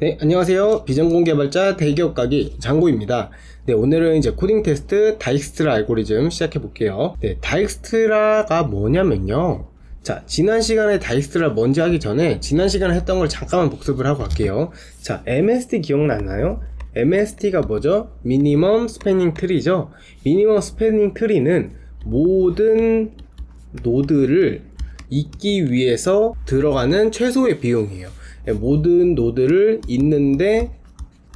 네, 안녕하세요. 비전공 개발자 대기업 가기 장고입니다. 네, 오늘은 이제 코딩 테스트 다익스트라 알고리즘 시작해 볼게요. 네, 다익스트라가 뭐냐면요. 자, 지난 시간에 다익스트라 뭔지 하기 전에 지난 시간에 했던 걸 잠깐만 복습을 하고 갈게요. 자, MST 기억나나요? MST가 뭐죠? 미니멈 스패닝 트리죠. 미니멈 스패닝 트리는 모든 노드를 잇기 위해서 들어가는 최소의 비용이에요. 모든 노드를 잇는데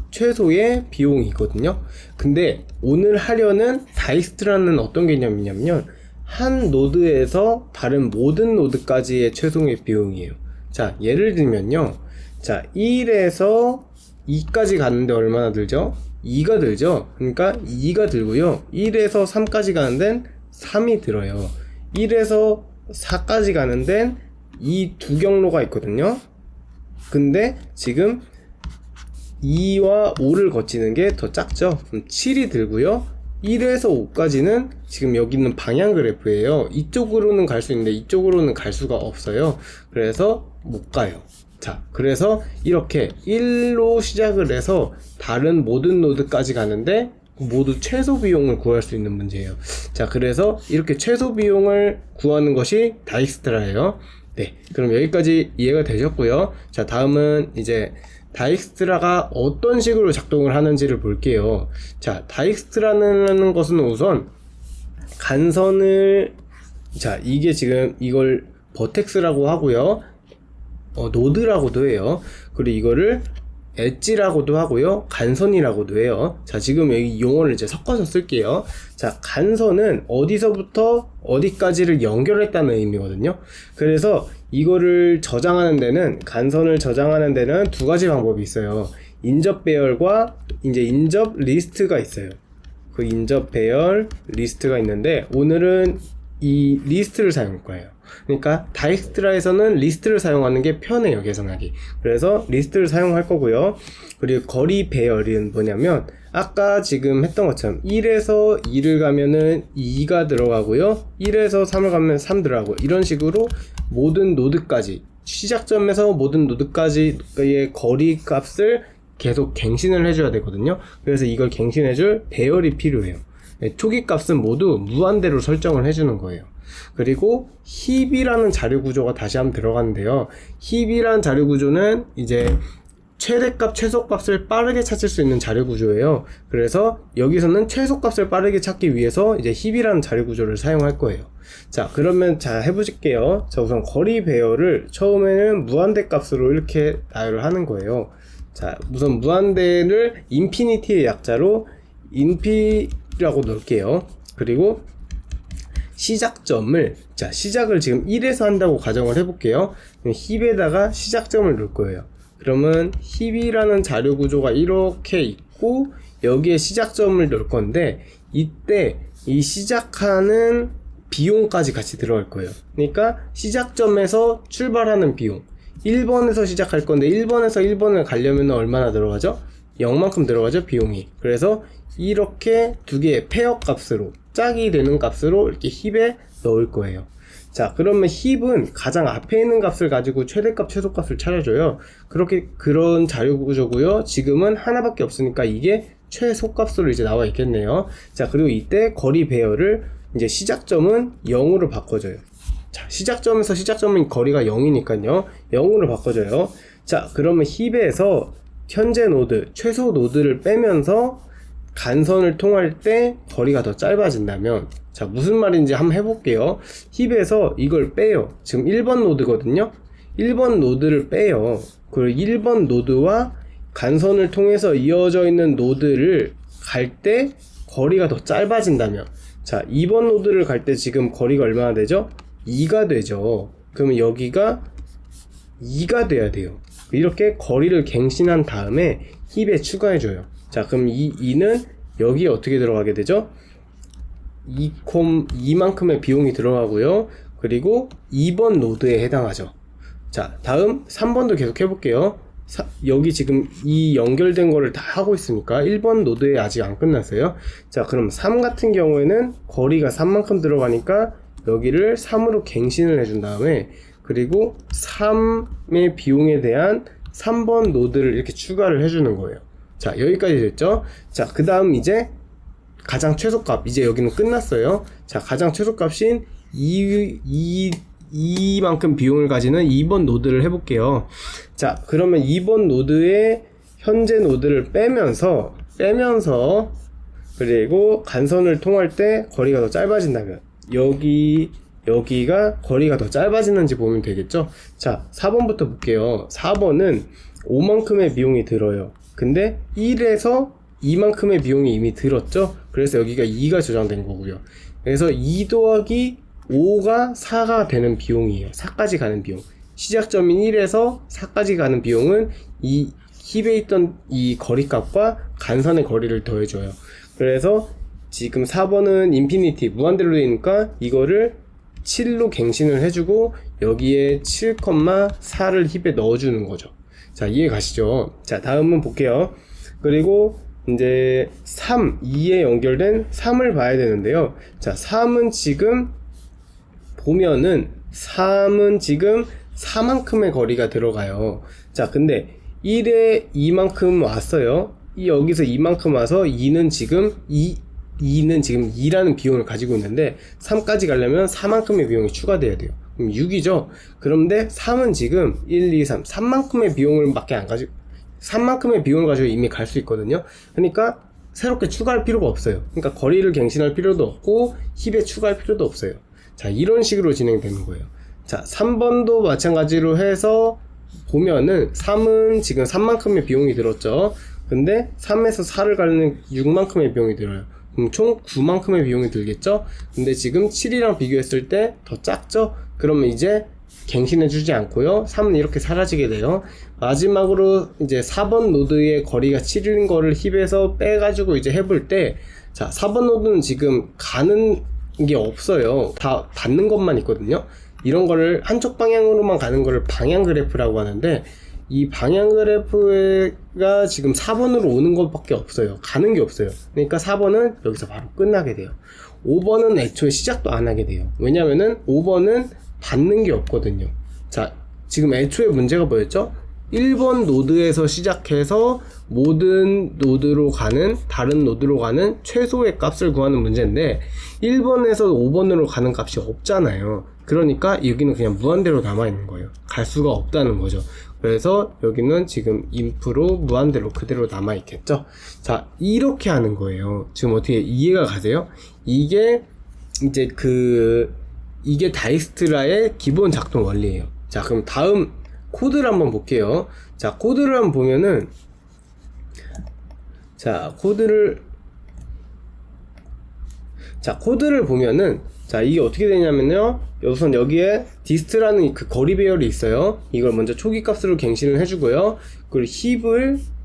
최소의 비용이거든요. 근데 오늘 하려는 다익스트라는 어떤 개념이냐면 한 노드에서 다른 모든 노드까지의 최소의 비용이에요. 자, 예를 들면요. 자, 1에서 2까지 가는데 얼마나 들죠? 2가 들죠? 그러니까 2가 들고요. 1에서 3까지 가는 데는 3이 들어요. 1에서 4까지 가는 데는 이 두 경로가 있거든요. 근데 지금 2와 5를 거치는 게 더 작죠. 그럼 7이 들고요. 1에서 5까지는 지금 여기 있는 방향 그래프예요. 이쪽으로는 갈 수 있는데 이쪽으로는 갈 수가 없어요. 그래서 못 가요. 자, 그래서 이렇게 1로 시작을 해서 다른 모든 노드까지 가는데 모두 최소 비용을 구할 수 있는 문제예요. 자, 그래서 이렇게 최소 비용을 구하는 것이 다익스트라예요. 네, 그럼 여기까지 이해가 되셨고요. 자, 다음은 이제 다익스트라가 어떤 식으로 작동을 하는지를 볼게요. 자, 다익스트라는 것은 우선 간선을, 자, 이게 지금 이걸 버텍스라고 하고요. 노드라고도 해요. 그리고 이거를 엣지라고도 하고요. 간선이라고도 해요. 자, 지금 여기 용어를 이제 섞어서 쓸게요. 자, 간선은 어디서부터 어디까지를 연결했다는 의미거든요. 그래서 이거를 저장하는 데는, 간선을 저장하는 데는 두 가지 방법이 있어요. 인접 배열과 이제 인접 리스트가 있어요. 그 인접 배열 리스트가 있는데 오늘은 이 리스트를 사용할 거예요. 그러니까 다익스트라에서는 리스트를 사용하는 게 편해요, 계산하기. 그래서 리스트를 사용할 거고요. 그리고 거리 배열은 뭐냐면 아까 지금 했던 것처럼 1에서 2를 가면은 2가 들어가고요. 1에서 3을 가면 3 들어가고, 이런 식으로 모든 노드까지, 시작점에서 모든 노드까지의 거리 값을 계속 갱신을 해줘야 되거든요. 그래서 이걸 갱신해줄 배열이 필요해요. 초기 값은 모두 무한대로 설정을 해주는 거예요. 그리고 힙이라는 자료 구조가 다시 한번 들어가는데요. 힙이라는 자료 구조는 이제 최대값, 최소값을 빠르게 찾을 수 있는 자료 구조예요. 그래서 여기서는 최소값을 빠르게 찾기 위해서 이제 힙이라는 자료 구조를 사용할 거예요. 자, 그러면 자, 해보실게요. 자, 우선 거리 배열을 처음에는 무한대 값으로 이렇게 나열을 하는 거예요. 자, 우선 무한대를 인피니티의 약자로 인피라고 넣을게요. 그리고 시작점을, 자, 시작을 지금 1에서 한다고 가정을 해볼게요. 힙에다가 시작점을 넣을 거예요. 그러면 힙이라는 자료 구조가 이렇게 있고 여기에 시작점을 넣을 건데, 이때 이 시작하는 비용까지 같이 들어갈 거예요. 그러니까 시작점에서 출발하는 비용, 1번에서 시작할 건데 1번에서 1번을 가려면 얼마나 들어가죠? 0만큼 들어가죠, 비용이. 그래서 이렇게 두 개의 페어 값으로, 짝이 되는 값으로 이렇게 힙에 넣을 거예요. 자, 그러면 힙은 가장 앞에 있는 값을 가지고 최대값, 최소값을 찾아줘요. 그런 자료 구조고요. 지금은 하나밖에 없으니까 이게 최소값으로 이제 나와 있겠네요. 자, 그리고 이때 거리 배열을 이제 시작점은 0으로 바꿔줘요. 자, 시작점에서 시작점은 거리가 0이니까요. 0으로 바꿔줘요. 자, 그러면 힙에서 현재 노드, 최소 노드를 빼면서 간선을 통할 때 거리가 더 짧아진다면, 자, 무슨 말인지 한번 해볼게요. 힙에서 이걸 빼요. 지금 1번 노드거든요. 1번 노드를 빼요. 그리고 1번 노드와 간선을 통해서 이어져 있는 노드를 갈 때 거리가 더 짧아진다면, 자, 2번 노드를 갈 때 지금 거리가 얼마나 되죠? 2가 되죠. 그러면 여기가 2가 돼야 돼요. 이렇게 거리를 갱신한 다음에 힙에 추가해줘요. 자, 그럼 이 2는 여기에 어떻게 들어가게 되죠? 2만큼의 비용이 들어가고요. 그리고 2번 노드에 해당하죠. 자, 다음 3번도 계속 해볼게요. 여기 지금 이 연결된 거를 다 하고 있으니까 1번 노드에 아직 안 끝났어요. 자, 그럼 3 같은 경우에는 거리가 3만큼 들어가니까 여기를 3으로 갱신을 해준 다음에, 그리고 3의 비용에 대한 3번 노드를 이렇게 추가를 해주는 거예요. 자, 여기까지 됐죠? 자, 그 다음 이제 가장 최소값, 이제 여기는 끝났어요. 자, 가장 최소값인 이만큼 비용을 가지는 2번 노드를 해볼게요. 자, 그러면 2번 노드의 현재 노드를 빼면서 그리고 간선을 통할 때 거리가 더 짧아진다면 여기가 거리가 더 짧아지는지 보면 되겠죠. 자, 4번부터 볼게요. 4번은 5만큼의 비용이 들어요. 근데 1에서 2만큼의 비용이 이미 들었죠. 그래서 여기가 2가 저장된 거고요. 그래서 2 더하기 5가 4가 되는 비용이에요. 4까지 가는 비용. 시작점인 1에서 4까지 가는 비용은 이 힙에 있던 이 거리값과 간선의 거리를 더해줘요. 그래서 지금 4번은 인피니티 무한대로 되니까 이거를 7로 갱신을 해주고 여기에 7,4를 힙에 넣어주는 거죠. 자, 이해 가시죠? 자, 다음은 볼게요. 그리고 이제 2에 연결된 3을 봐야 되는데요. 자, 3은 지금 보면은 3은 지금 4만큼의 거리가 들어가요. 자, 근데 1에 2만큼 왔어요. 여기서 2만큼 와서 2는 지금 2라는 비용을 가지고 있는데 3까지 가려면 4만큼의 비용이 추가돼야 돼요. 그럼 6이죠. 그런데 3은 지금 1, 2, 3만큼의 비용을 밖에 안 가지고 3만큼의 비용을 가지고 이미 갈 수 있거든요. 그러니까 새롭게 추가할 필요가 없어요. 그러니까 거리를 갱신할 필요도 없고 힙에 추가할 필요도 없어요. 자, 이런 식으로 진행되는 거예요. 자, 3번도 마찬가지로 해서 보면은 3은 지금 3만큼의 비용이 들었죠. 근데 3에서 4를 가려면 6만큼의 비용이 들어요. 그럼 총 9만큼의 비용이 들겠죠. 근데 지금 7이랑 비교했을 때 더 작죠. 그러면 이제 갱신해 주지 않고요, 3은 이렇게 사라지게 돼요. 마지막으로 이제 4번 노드의 거리가 7인 거를 힙에서 빼가지고 이제 해볼 때, 자, 4번 노드는 지금 가는 게 없어요. 다 받는 것만 있거든요. 이런 거를 한쪽 방향으로만 가는 거를 방향 그래프라고 하는데, 이 방향 그래프가 지금 4번으로 오는 것밖에 없어요. 가는 게 없어요. 그러니까 4번은 여기서 바로 끝나게 돼요. 5번은 애초에 시작도 안 하게 돼요. 왜냐면은 5번은 받는 게 없거든요. 자, 지금 애초에 문제가 뭐였죠? 1번 노드에서 시작해서 모든 노드로 가는, 다른 노드로 가는 최소의 값을 구하는 문제인데 1번에서 5번으로 가는 값이 없잖아요. 그러니까 여기는 그냥 무한대로 남아있는 거예요. 갈 수가 없다는 거죠. 그래서 여기는 지금 인프로 무한대로 그대로 남아있겠죠. 자, 이렇게 하는 거예요. 지금 어떻게 이해가 가세요? 이게 이제 이게 다익스트라의 기본 작동 원리예요. 자, 그럼 다음 코드를 한번 볼게요. 자, 코드를 한번 보면은, 코드를 보면은, 자, 이게 어떻게 되냐면요, 우선 여기에 디스트라는 그 거리 배열이 있어요. 이걸 먼저 초기 값으로 갱신을 해주고요. 그리고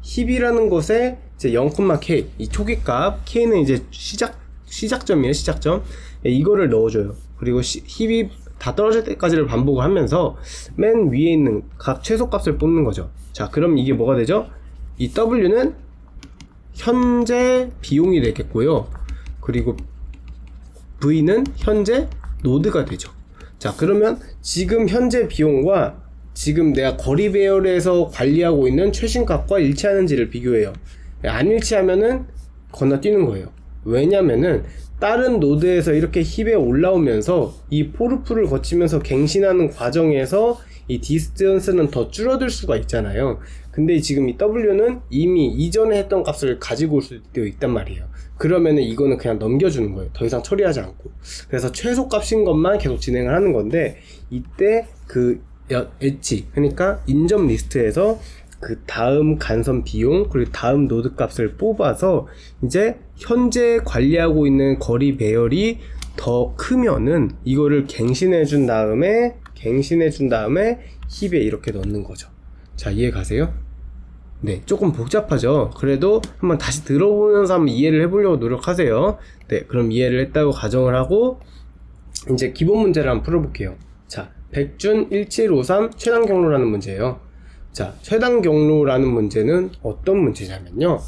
힙이라는 것에 이제 0,k, 이 초기 값, k는 이제 시작점이에요, 시작점. 이거를 넣어줘요. 그리고 힙이 다 떨어질 때까지를 반복을 하면서 맨 위에 있는 각 최소값을 뽑는 거죠. 자, 그럼 이게 뭐가 되죠? 이 W는 현재 비용이 되겠고요. 그리고 V는 현재 노드가 되죠. 자, 그러면 지금 현재 비용과 지금 내가 거리 배열에서 관리하고 있는 최신값과 일치하는지를 비교해요. 안 일치하면은 건너뛰는 거예요. 왜냐면은 다른 노드에서 이렇게 힙에 올라오면서 이 포르프를 거치면서 갱신하는 과정에서 이 디스턴스는 더 줄어들 수가 있잖아요. 근데 지금 이 W는 이미 이전에 했던 값을 가지고 올 수도 있단 말이에요. 그러면은 이거는 그냥 넘겨주는 거예요. 더 이상 처리하지 않고. 그래서 최소값인 것만 계속 진행을 하는 건데, 이때 그 엣지, 그러니까 인접 리스트에서 그 다음 간선 비용, 그리고 다음 노드 값을 뽑아서 이제 현재 관리하고 있는 거리 배열이 더 크면은 이거를 갱신해 준 다음에 힙에 이렇게 넣는 거죠. 자, 이해 가세요? 네, 조금 복잡하죠. 그래도 한번 다시 들어보면서 한번 이해를 해보려고 노력하세요. 네, 그럼 이해를 했다고 가정을 하고 이제 기본 문제를 한번 풀어볼게요. 자, 백준 1753 최단 경로라는 문제예요. 자, 최단 경로라는 문제는 어떤 문제냐면요,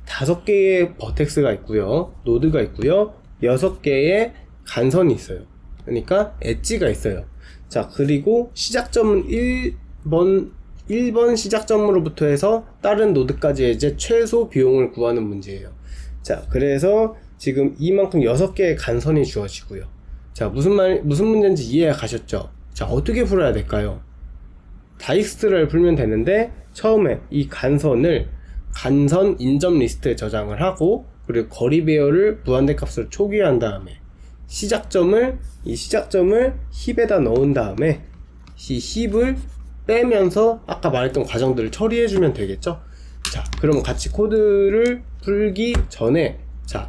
5개의 버텍스가 있고요, 노드가 있고요, 6개의 간선이 있어요. 그러니까 엣지가 있어요. 자, 그리고 시작점은 1번 1번 시작점으로부터 해서 다른 노드까지의 이제 최소 비용을 구하는 문제예요. 자, 그래서 지금 이만큼 6개의 간선이 주어지고요. 자, 무슨 문제인지 이해 가셨죠? 자, 어떻게 풀어야 될까요? 다이스트라를 풀면 되는데, 처음에 이 간선 인점 리스트에 저장을 하고, 그리고 거리 배열을 무한대 값으로 초기화한 다음에, 이 시작점을 힙에다 넣은 다음에, 이 힙을 빼면서 아까 말했던 과정들을 처리해주면 되겠죠? 자, 그럼 같이 코드를 풀기 전에, 자,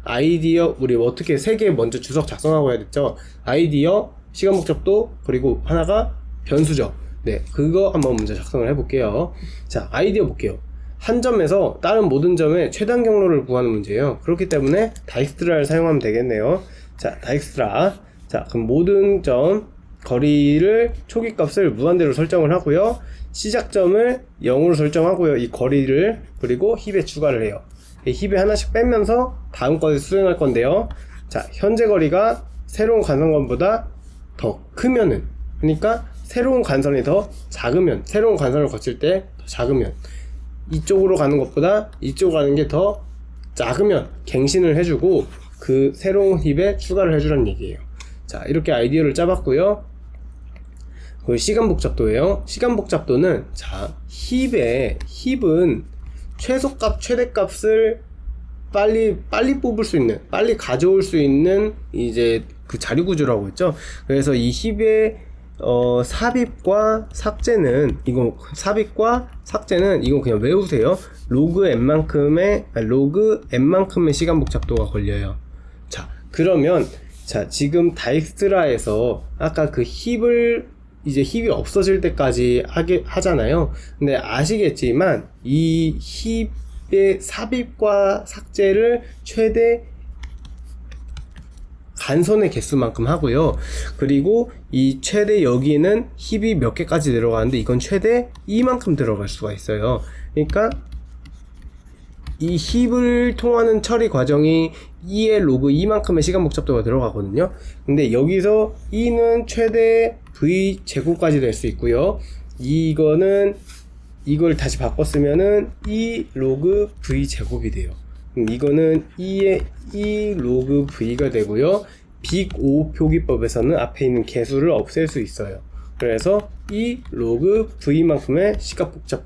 아이디어, 우리 어떻게 3개 먼저 주석 작성하고 해야 됐죠? 아이디어, 시간 복잡도, 그리고 하나가 변수죠. 네, 그거 한번 먼저 작성을 해볼게요. 자, 아이디어 볼게요. 한 점에서 다른 모든 점의 최단 경로를 구하는 문제예요. 그렇기 때문에 다익스트라를 사용하면 되겠네요. 자, 다익스트라. 자, 그럼 모든 점 거리를 초기 값을 무한대로 설정을 하고요. 시작점을 0으로 설정하고요. 이 거리를, 그리고 힙에 추가를 해요. 힙에 하나씩 빼면서 다음 것을 수행할 건데요. 자, 현재 거리가 새로운 간선권보다 더 크면은, 그러니까 새로운 간선이 더 작으면, 새로운 간선을 거칠 때 더 작으면, 이쪽으로 가는 것보다 이쪽으로 가는 게 더 작으면 갱신을 해주고 그 새로운 힙에 추가를 해주라는 얘기예요. 자, 이렇게 아이디어를 짜봤고요. 그 시간 복잡도예요. 시간 복잡도는, 자, 힙은 최소값, 최대값을 빨리 뽑을 수 있는, 빨리 가져올 수 있는 이제 그 자리 구조라고 했죠. 그래서 이 힙의 삽입과 삭제는 이거 그냥 외우세요. 로그 n만큼의 시간 복잡도가 걸려요. 자, 그러면 자, 지금 다익스트라에서 아까 그 힙이 없어질 때까지 하잖아요. 근데 아시겠지만 이 힙의 삽입과 삭제를 최대 간선의 개수만큼 하고요. 그리고 이 최대 여기는 힙이 몇 개까지 들어가는데 이건 최대 이만큼 들어갈 수가 있어요. 그러니까 이 힙을 통하는 처리 과정이 2의 로그 2만큼의 시간 복잡도가 들어가거든요. 근데 여기서 2는 최대 v 제곱까지 될 수 있고요. 이걸 다시 바꿨으면은 2 로그 v 제곱이 돼요. 이거는 2의 2 로그 v가 되고요. 빅 O 표기법에서는 앞에 있는 개수를 없앨 수 있어요. 그래서 2 로그 v만큼의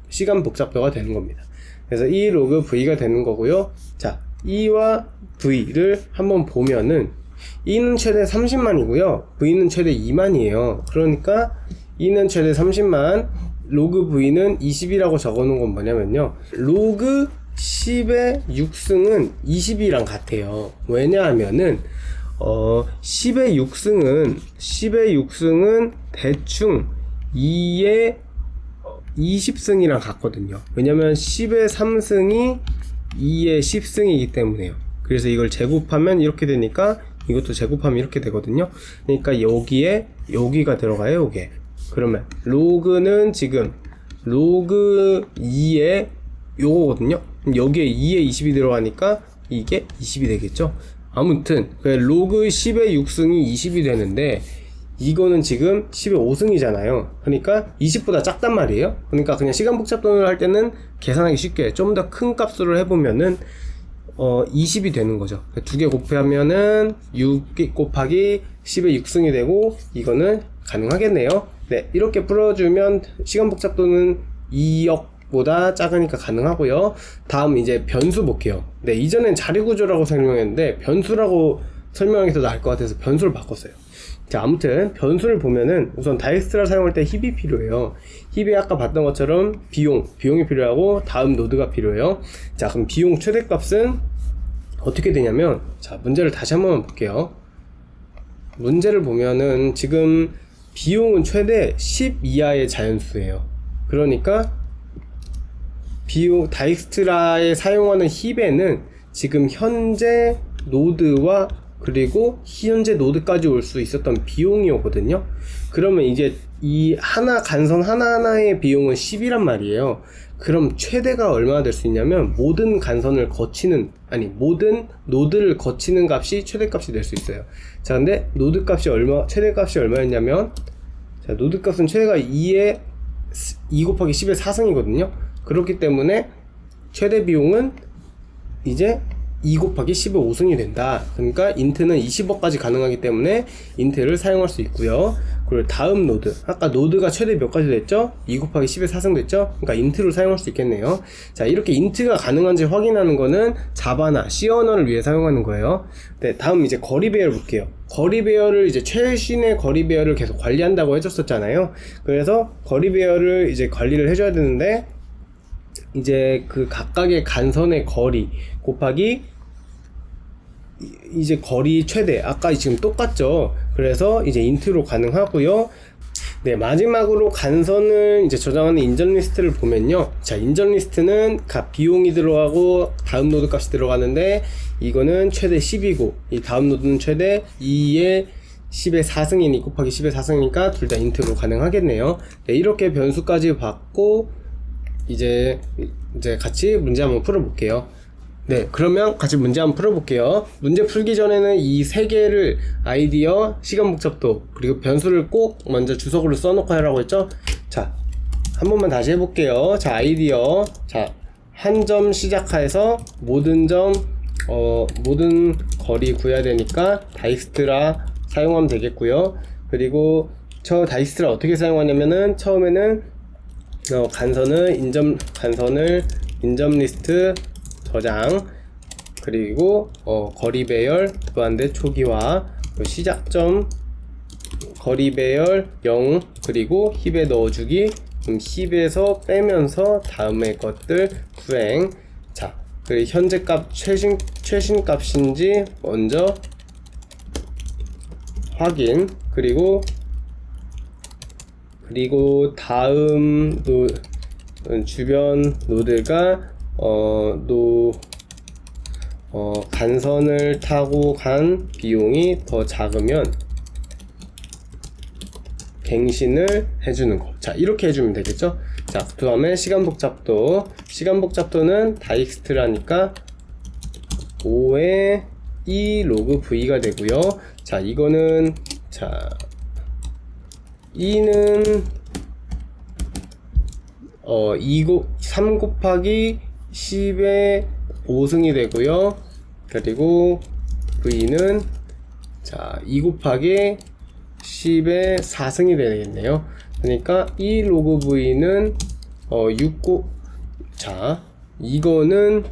시간 복잡도가 되는 겁니다. 그래서 2 로그 v가 되는 거고요. 자, 2와 v를 한번 보면은 2는 최대 30만이고요. v는 최대 2만이에요. 그러니까 2는 최대 30만, 로그 v는 20이라고 적어놓은 건 뭐냐면요. 로그 10의 6승은 20이랑 같아요. 왜냐하면은 10의 6승은 대충 2의 20승이랑 같거든요. 왜냐면 10의 3승이 2의 10승이기 때문에요. 그래서 이걸 제곱하면 이렇게 되니까 이것도 제곱하면 이렇게 되거든요. 그러니까 여기가 들어가요. 요게. 그러면 로그는 지금 로그 2의 요거거든요. 여기에 2에 20이 들어가니까 이게 20이 되겠죠. 아무튼 로그 10의 6승이 20이 되는데 이거는 지금 10의 5승이잖아요. 그러니까 20보다 작단 말이에요. 그러니까 그냥 시간 복잡도를 할 때는 계산하기 쉽게 좀 더 큰 값으로 해보면은 20이 되는 거죠. 두 개 곱하면은 6 곱하기 10의 6승이 되고 이거는 가능하겠네요. 네, 이렇게 풀어주면 시간 복잡도는 2억보다 작으니까 가능하고요. 다음 이제 변수 볼게요. 네, 이전엔 자리 구조라고 설명했는데 변수라고 설명하기 더 나을 것 같아서 변수를 바꿨어요. 자, 아무튼 변수를 보면은 우선 다익스트라 사용할 때 힙이 필요해요. 힙이 아까 봤던 것처럼 비용이 필요하고 다음 노드가 필요해요. 자, 그럼 비용 최대값은 어떻게 되냐면, 자, 문제를 다시 한번 볼게요. 문제를 보면은 지금 비용은 최대 10 이하의 자연수예요. 그러니까 다익스트라에 사용하는 힙에는 지금 현재 노드와 그리고 현재 노드까지 올 수 있었던 비용이 오거든요. 그러면 이제 이 간선 하나하나의 비용은 10이란 말이에요. 그럼 최대가 얼마나 될 수 있냐면 모든 노드를 거치는 값이 최대값이 될 수 있어요. 자, 근데 최대값이 얼마였냐면, 자, 노드값은 최대가 2의 2 곱하기 10의 4승이거든요. 그렇기 때문에 최대 비용은 이제 2 곱하기 10의 5승이 된다. 그러니까 인트는 20억까지 가능하기 때문에 인트를 사용할 수 있고요. 그리고 다음 노드, 아까 노드가 최대 몇 가지 됐죠? 2 곱하기 10의 4승 됐죠? 그러니까 인트를 사용할 수 있겠네요. 자, 이렇게 인트가 가능한지 확인하는 거는 자바나 C 언어를 위해 사용하는 거예요. 네, 다음 이제 거리 배열 볼게요. 거리 배열을 이제 최신의 거리 배열을 계속 관리한다고 해줬었잖아요. 그래서 거리 배열을 이제 관리를 해줘야 되는데, 이제 그 각각의 간선의 거리 곱하기 이제 거리 최대, 아까 지금 똑같죠. 그래서 이제 인트로 가능하고요. 네, 마지막으로 간선을 이제 저장하는 인전 리스트를 보면요. 자, 인전 리스트는 각 비용이 들어가고 다음 노드 값이 들어가는데, 이거는 최대 10이고 이 다음 노드는 최대 2의 10의 4승이니 곱하기 10의 4승이니까 둘 다 인트로 가능하겠네요. 네, 이렇게 변수까지 받고 이제 같이 문제 한번 풀어볼게요. 네, 그러면 같이 문제 한번 풀어볼게요. 문제 풀기 전에는 이 세 개를 아이디어, 시간 복잡도, 그리고 변수를 꼭 먼저 주석으로 써놓고 하라고 했죠? 자, 한 번만 다시 해볼게요. 자, 아이디어. 자, 한 점 시작해서 모든 거리 구해야 되니까 다익스트라 사용하면 되겠고요. 그리고 저 다익스트라 어떻게 사용하냐면은 처음에는 간선을 인점 리스트 저장, 그리고 거리 배열 무한대 초기화, 시작점 거리 배열 0, 그리고 힙에 넣어주기, 그럼 힙에서 빼면서 다음의 것들 수행. 자, 그리고 현재 값 최신 값인지 먼저 확인. 그리고 다음 주변 노드가 간선을 타고 간 비용이 더 작으면 갱신을 해주는 거. 자, 이렇게 해주면 되겠죠? 자, 그 다음에 시간 복잡도는 다익스트라니까 5의 E 로그 V가 되고요. 자, 이거는, 자, E는 3 곱하기 10의 5승이 되고요. 그리고 V는 자 2 곱하기 10의 4승이 되겠네요. 그러니까 E 로그 V는 자, 이거는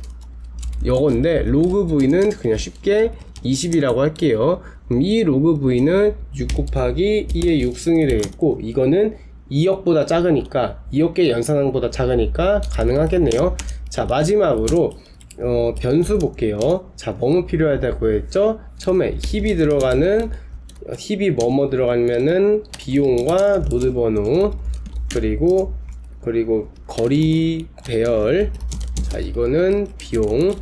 요건데 로그 V는 그냥 쉽게 20이라고 할게요. 그럼 E 로그 V는 6 곱하기 2의 6승이 되겠고, 이거는 2억보다 작으니까, 2억개 연산항보다 작으니까 가능하겠네요. 자, 마지막으로 변수 볼게요. 자, 뭐뭐 필요하다고 했죠? 처음에 힙이 뭐뭐 들어가면은 비용과 노드 번호, 그리고 거리 배열. 자, 이거는 비용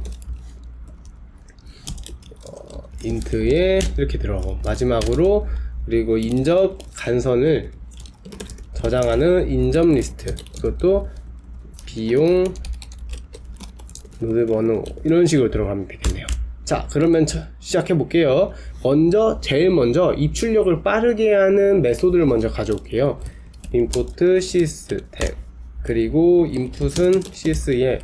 인트에 이렇게 들어가고, 마지막으로 그리고 인접 간선을 저장하는 인접 리스트, 이것도 비용 노드 번호 이런 식으로 들어가면 되겠네요. 자, 그러면 시작해 볼게요. 제일 먼저 입출력을 빠르게 하는 메소드를 먼저 가져올게요. import cs 탭, 그리고 input은 cs에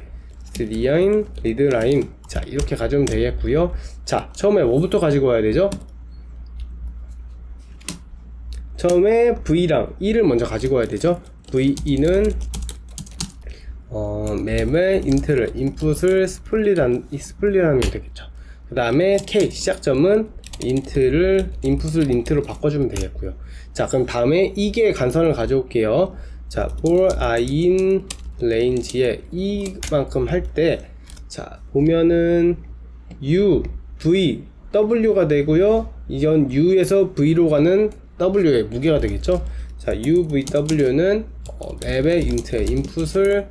readline, readline. 자, 이렇게 가져오면 되겠고요. 자, 처음에 뭐부터 가지고 와야 되죠? 처음에 V랑 E를 먼저 가지고 와야 되죠. VE는 맵의 인트를, 인풋을 스플릿하면 되겠죠. 그 다음에 K, 시작점은 인풋을 인트로 바꿔주면 되겠고요. 자, 그럼 다음에 이게 간선을 가져올게요. 자, for I in range에 이만큼 할 때, 자, 보면은 U, V, W가 되고요. 이건 U에서 V로 가는 W의 무게가 되겠죠. 자, U, V, W는 맵의 인풋을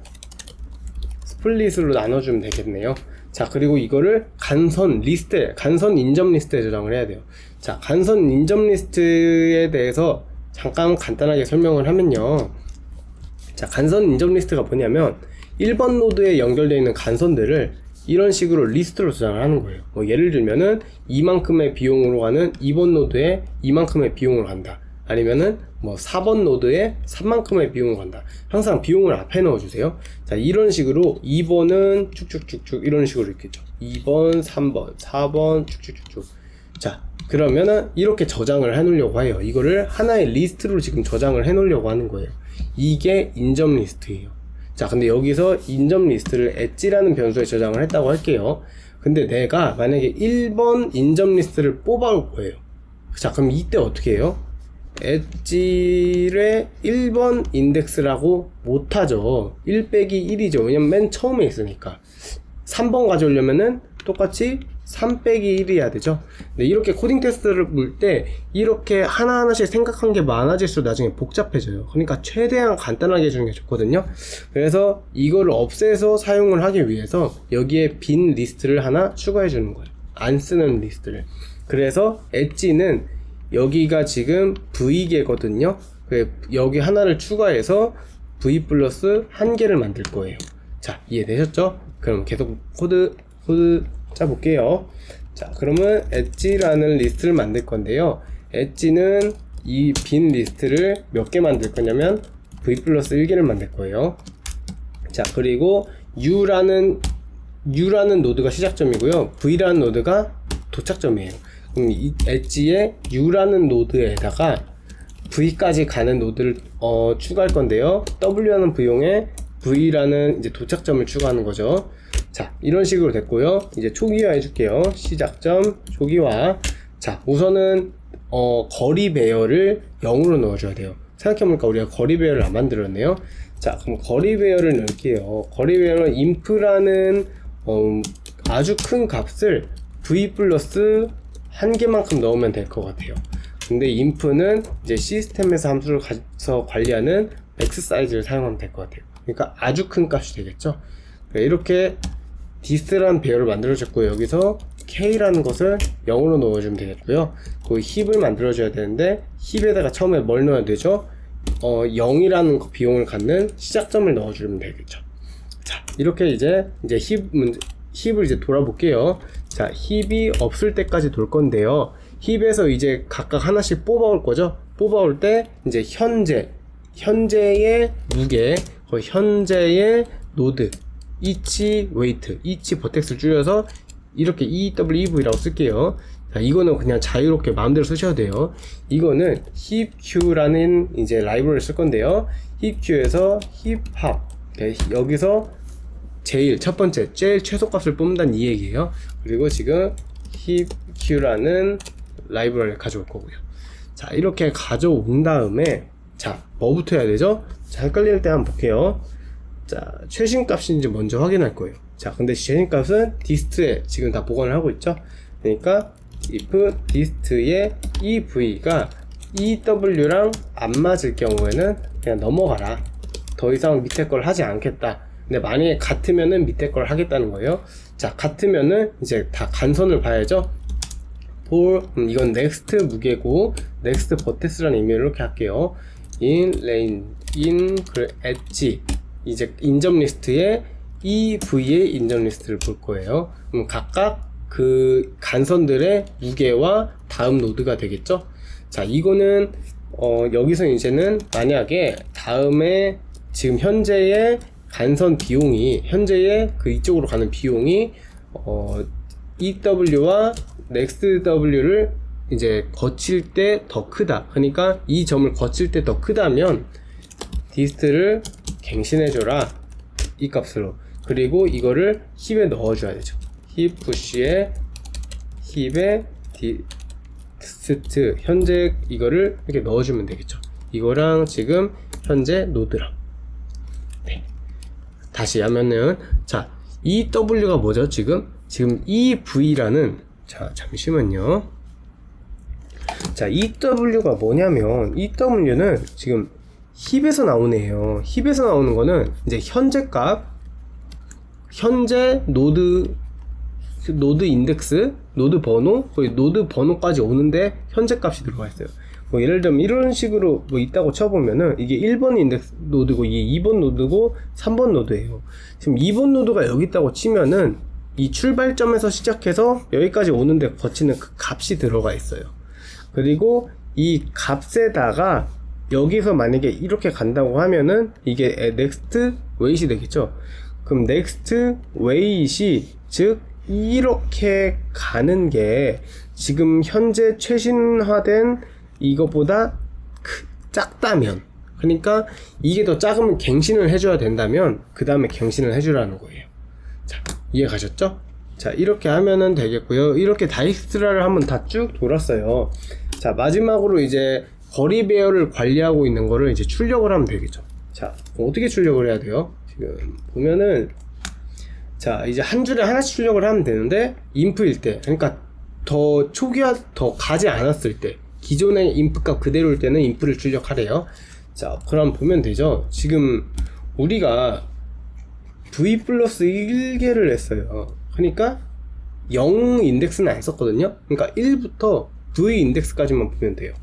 스플릿으로 나눠주면 되겠네요. 자, 그리고 이거를 간선 인접 리스트에 저장을 해야 돼요. 자, 간선 인접 리스트에 대해서 잠깐 간단하게 설명을 하면요. 자, 간선 인접 리스트가 뭐냐면 1번 노드에 연결되어 있는 간선들을 이런 식으로 리스트로 저장을 하는 거예요. 예를 들면은 이만큼의 비용으로 가는 2번 노드에 이만큼의 비용으로 간다. 아니면은 뭐 4번 노드에 3만큼의 비용을 건다. 항상 비용을 앞에 넣어주세요. 자, 이런 식으로 2번은 쭉쭉쭉쭉 이런 식으로 있겠죠. 2번, 3번, 4번 쭉쭉쭉쭉. 자, 그러면은 이렇게 저장을 해 놓으려고 해요. 이거를 하나의 리스트로 지금 저장을 해 놓으려고 하는 거예요. 이게 인접 리스트예요. 자, 근데 여기서 인접 리스트를 엣지라는 변수에 저장을 했다고 할게요. 근데 내가 만약에 1번 인접 리스트를 뽑아올 거예요. 자, 그럼 이때 어떻게 해요? 엣지의 1번 인덱스라고 못하죠. 1 빼기 1이죠. 왜냐면 맨 처음에 있으니까. 3번 가져오려면은 똑같이 3 빼기 1이 해야 되죠. 근데 이렇게 코딩 테스트를 물 때 이렇게 하나하나씩 생각한 게 많아질수록 나중에 복잡해져요. 그러니까 최대한 간단하게 해주는 게 좋거든요. 그래서 이거를 없애서 사용을 하기 위해서 여기에 빈 리스트를 하나 추가해 주는 거예요. 안 쓰는 리스트를. 그래서 엣지는 여기가 지금 V개거든요. 여기 하나를 추가해서 V 플러스 1개를 만들 거예요. 자, 이해되셨죠? 그럼 계속 코드 짜볼게요. 자, 그러면 엣지라는 리스트를 만들 건데요. 엣지는 이 빈 리스트를 몇 개 만들 거냐면 V 플러스 1개를 만들 거예요. 자, 그리고 U라는 노드가 시작점이고요. V라는 노드가 도착점이에요. 그럼 이 엣지에 U라는 노드에다가 V까지 가는 노드를 추가할 건데요. W라는 V용에 V라는 이제 도착점을 추가하는 거죠. 자, 이런 식으로 됐고요. 이제 초기화 해줄게요. 시작점, 초기화. 자, 우선은 거리 배열을 0으로 넣어줘야 돼요. 생각해보니까 우리가 거리 배열을 안 만들었네요. 자, 그럼 거리 배열을 넣을게요. 거리 배열은 inf라는 아주 큰 값을 v 플러스 1개만큼 넣으면 될 것 같아요. 근데 inf는 이제 시스템에서 함수를 가서 관리하는 맥스 사이즈를 사용하면 될 것 같아요. 그러니까 아주 큰 값이 되겠죠. 이렇게 디스라는 배열을 만들어줬고요. 여기서 k라는 것을 0으로 넣어주면 되겠고요. 그 힙을 만들어줘야 되는데 힙에다가 처음에 뭘 넣어야 되죠? 0이라는 비용을 갖는 시작점을 넣어주면 되겠죠. 자, 이렇게 이제 힙을 이제 돌아볼게요. 자, 힙이 없을 때까지 돌 건데요. 힙에서 이제 각각 하나씩 뽑아올 거죠. 뽑아올 때 이제 현재의 무게, 현재의 노드, each weight, each vertex를 줄여서 이렇게 EWEV라고 쓸게요. 자, 이거는 그냥 자유롭게 마음대로 쓰셔도 돼요. 이거는 heapQ라는 이제 라이브러리를 쓸 건데요. heapQ에서 heap 여기서 제일 최소값을 뽑는다는 이 얘기예요. 그리고 지금 heapQ라는 라이브러리를 가져올 거고요. 자, 이렇게 가져온 다음에 자, 뭐부터 해야 되죠? 자, 헷갈릴 때 한번 볼게요. 자, 최신값인지 먼저 확인할 거예요. 자, 근데 최신값은 dist에 지금 다 보관을 하고 있죠. 그러니까 if dist의 이 v가 EW랑 안 맞을 경우에는 그냥 넘어가라. 더 이상 밑에 걸 하지 않겠다. 근데 만약에 같으면은 밑에 걸 하겠다는 거예요. 자, 같으면은 이제 다 간선을 봐야죠. for 이건 next 무게고 next vertex라는 의미로 이렇게 할게요. in 엣지 이제 인접 리스트에 이 V의 인접 리스트를 볼 거예요. 그럼 각각 그 간선들의 무게와 다음 노드가 되겠죠. 자, 이거는 여기서 이제는 만약에 다음에 지금 현재의 간선 비용이 현재의 그 이쪽으로 가는 비용이 EW와 next W를 이제 거칠 때 더 크다. 그러니까 이 점을 거칠 때 더 크다면 디스트를 갱신해줘라. 이 값으로. 그리고 이거를 힙에 넣어줘야 되죠. 힙 푸시에 힙에 디스트 현재 이거를 이렇게 넣어주면 되겠죠. 이거랑 지금 현재 노드랑. 네. 다시 하면은 자, EW가 뭐죠? 지금 EV라는 자, 잠시만요. 자, EW가 뭐냐면 EW는 지금 힙에서 나오네요. 힙에서 나오는 거는 이제 현재 값, 현재 노드 인덱스, 노드 번호, 거의 노드 번호까지 오는데 현재 값이 들어가 있어요. 뭐 예를 들면 이런 식으로 뭐 있다고 쳐보면은 이게 1번 인덱스 노드고 이게 2번 노드고 3번 노드예요. 지금 2번 노드가 여기 있다고 치면은 이 출발점에서 시작해서 여기까지 오는데 거치는 그 값이 들어가 있어요. 그리고 이 값에다가 여기서 만약에 이렇게 간다고 하면은 이게 next weight이 되겠죠. 그럼 next weight이 즉 이렇게 가는 게 지금 현재 최신화된 이것보다 작다면, 그러니까 이게 더 작으면 갱신을 해줘야 된다면 그 다음에 갱신을 해주라는 거예요. 자, 이해 가셨죠? 자, 이렇게 하면은 되겠고요. 이렇게 다익스트라를 한번 다 쭉 돌았어요. 자, 마지막으로 이제 거리 배열을 관리하고 있는 거를 이제 출력을 하면 되겠죠. 자, 어떻게 출력을 해야 돼요? 지금 보면은, 자, 이제 한 줄에 하나씩 출력을 하면 되는데, 인프일 때, 그러니까 더 초기화 더 가지 않았을 때, 기존의 인프 값 그대로일 때는 인프를 출력하래요. 자, 그럼 보면 되죠. 지금 우리가 v 플러스 1개를 했어요. 그러니까 0 인덱스는 안 썼거든요. 그러니까 1부터 v 인덱스까지만 보면 돼요.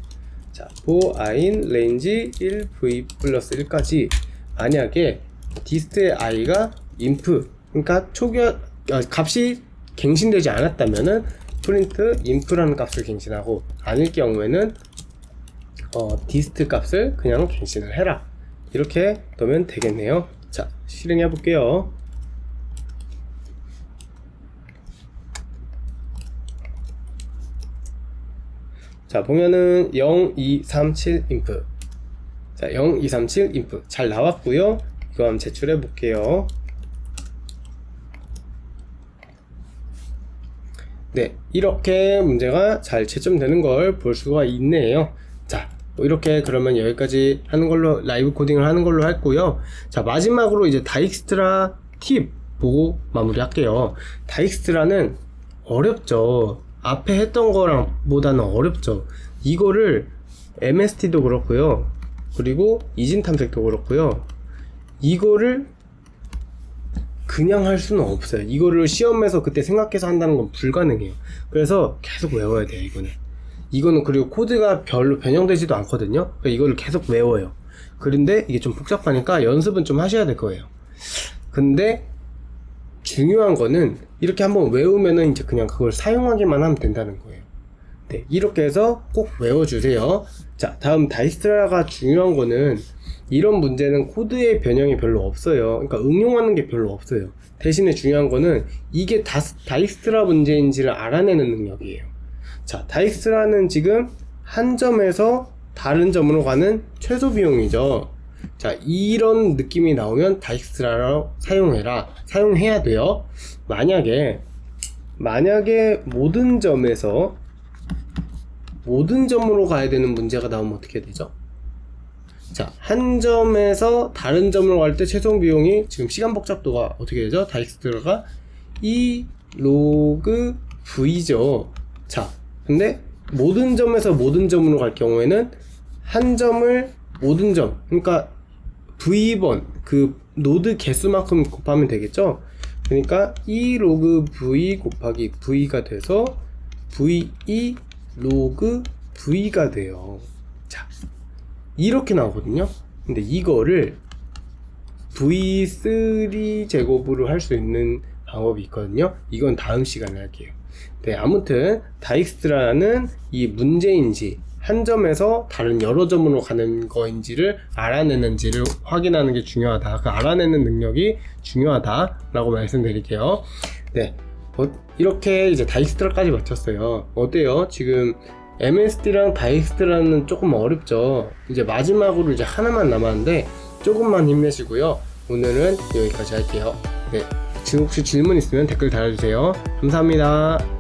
자, for i인 range 1 v 플러스 1까지 만약에 dist의 i가 inf, 그러니까 초기화 값이 갱신되지 않았다면은 프린트 inf라는 값을 갱신하고, 아닐 경우에는 dist 값을 그냥 갱신을 해라, 이렇게 넣으면 되겠네요. 자, 실행해 볼게요. 자, 보면은 0, 2, 3, 7 inf. 자, 0, 2, 3, 7 inf 잘 나왔고요. 이거 한번 제출해 볼게요. 네, 이렇게 문제가 잘 채점되는 걸 볼 수가 있네요. 자, 이렇게 그러면 여기까지 하는 걸로, 라이브 코딩을 하는 걸로 했고요. 자, 마지막으로 이제 다익스트라 팁 보고 마무리 할게요. 다익스트라는 어렵죠. 앞에 했던 거랑 보다는 어렵죠. 이거를 MST도 그렇고요, 그리고 이진 탐색도 그렇고요, 이거를 그냥 할 수는 없어요. 이거를 시험에서 그때 생각해서 한다는 건 불가능해요. 그래서 계속 외워야 돼요. 이거는 그리고 코드가 별로 변형되지도 않거든요. 그러니까 이거를 계속 외워요. 그런데 이게 좀 복잡하니까 연습은 좀 하셔야 될 거예요. 근데 중요한 거는 이렇게 한번 외우면은 이제 그냥 그걸 사용하기만 하면 된다는 거예요. 네, 이렇게 해서 꼭 외워주세요. 자, 다음 다익스트라가 중요한 거는, 이런 문제는 코드의 변형이 별로 없어요. 그러니까 응용하는 게 별로 없어요. 대신에 중요한 거는 이게 다익스트라 문제인지를 알아내는 능력이에요. 자, 다익스트라는 지금 한 점에서 다른 점으로 가는 최소 비용이죠. 자, 이런 느낌이 나오면 다익스트라로 사용해야 돼요. 만약에 모든 점으로 가야 되는 문제가 나오면 어떻게 되죠? 자, 한 점에서 다른 점으로 갈 때 최소 비용이, 지금 시간 복잡도가 어떻게 되죠? 다익스트라가 E 로그 V죠. 자, 근데 모든 점에서 모든 점으로 갈 경우에는 한 점을 모든 점, 그러니까 V번 그 노드 개수만큼 곱하면 되겠죠? 그러니까 E 로그 V 곱하기 V가 돼서 VE 로그 V가 돼요. 자, 이렇게 나오거든요. 근데 이거를 V3 제곱으로 할 수 있는 방법이 있거든요. 이건 다음 시간에 할게요. 네, 아무튼 다익스트라는 이 문제인지 한 점에서 다른 여러 점으로 가는 거인지를 알아내는지를 확인하는 게 중요하다. 그 알아내는 능력이 중요하다라고 말씀드릴게요. 네, 이렇게 이제 다익스트라까지 마쳤어요. 어때요? 지금 MST랑 다익스트라는 조금 어렵죠. 이제 마지막으로 이제 하나만 남았는데 조금만 힘내시고요. 오늘은 여기까지 할게요. 네, 지금 혹시 질문 있으면 댓글 달아주세요. 감사합니다.